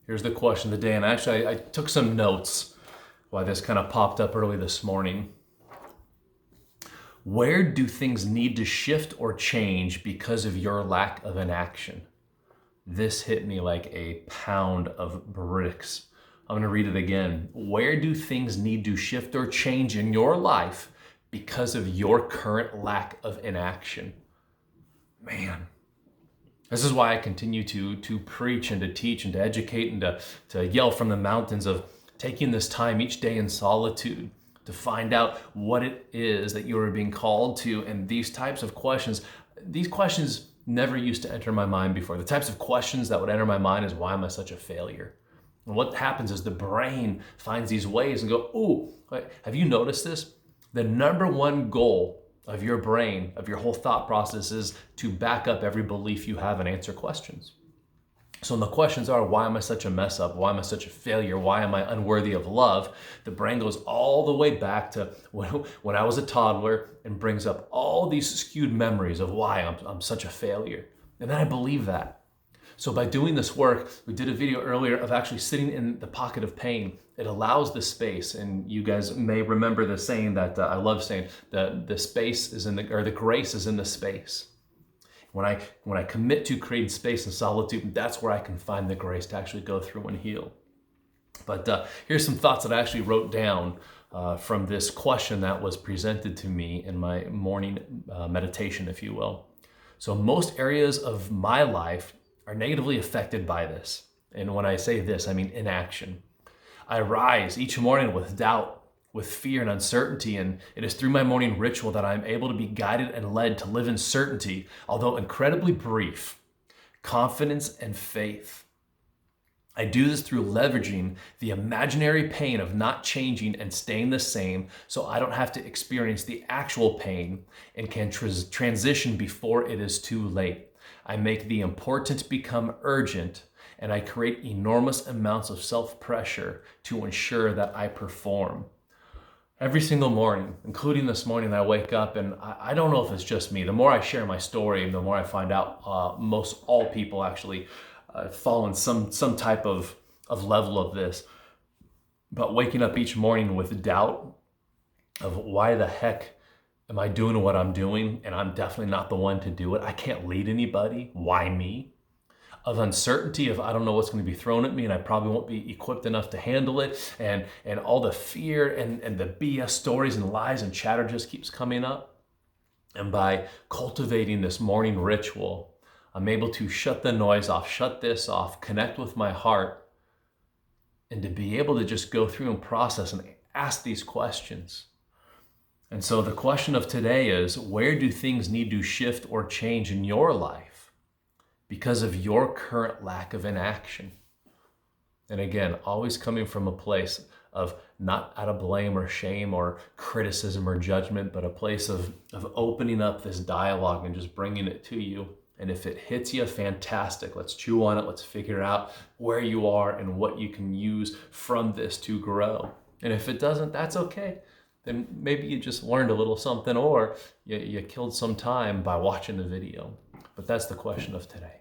Here's the question of the day, and actually I took some notes why this kind of popped up early this morning. Where do things need to shift or change because of your lack of inaction? This hit me like a pound of bricks. I'm going to read it again. Where do things need to shift or change in your life because of your current lack of inaction? Man, this is why I continue to preach and to teach and to educate and to yell from the mountains of taking this time each day in solitude to find out what it is that you are being called to. And these types of questions, these questions never used to enter my mind before. The types of questions that would enter my mind is, why am I such a failure? And what happens is the brain finds these ways and go, ooh, have you noticed this? The number one goal of your brain, of your whole thought process, is to back up every belief you have and answer questions. So when the questions are, why am I such a mess up? Why am I such a failure? Why am I unworthy of love? The brain goes all the way back to when I was a toddler and brings up all these skewed memories of why I'm such a failure. And then I believe that. So by doing this work, we did a video earlier of actually sitting in the pocket of pain. It allows the space, and you guys may remember the saying that I love saying, the space is in the grace is in the space. When I commit to creating space and solitude, that's where I can find the grace to actually go through and heal. But here's some thoughts that I actually wrote down from this question that was presented to me in my morning meditation, if you will. So most areas of my life are negatively affected by this. And when I say this, I mean inaction. I rise each morning with doubt, with fear and uncertainty, and it is through my morning ritual that I am able to be guided and led to live in certainty, although incredibly brief, confidence and faith. I do this through leveraging the imaginary pain of not changing and staying the same, so I don't have to experience the actual pain and can transition before it is too late. I make the important become urgent, and I create enormous amounts of self-pressure to ensure that I perform. Every single morning, including this morning, I wake up, and I don't know if it's just me. The more I share my story, the more I find out most all people actually fall in some type of level of this. But waking up each morning with doubt of why the heck am I doing what I'm doing, and I'm definitely not the one to do it. I can't lead anybody. Why me? Of uncertainty of I don't know what's going to be thrown at me, and I probably won't be equipped enough to handle it, and all the fear and the BS stories and lies and chatter just keeps coming up. And by cultivating this morning ritual, I'm able to shut the noise off, shut this off, connect with my heart, and to be able to just go through and process and ask these questions. And so the question of today is, where do things need to shift or change in your life because of your current lack of inaction? And again, always coming from a place of not out of blame or shame or criticism or judgment, but a place of opening up this dialogue and just bringing it to you. And if it hits you, fantastic. Let's chew on it. Let's figure out where you are and what you can use from this to grow. And if it doesn't, that's okay. Then maybe you just learned a little something, or you killed some time by watching the video. But that's the question of today.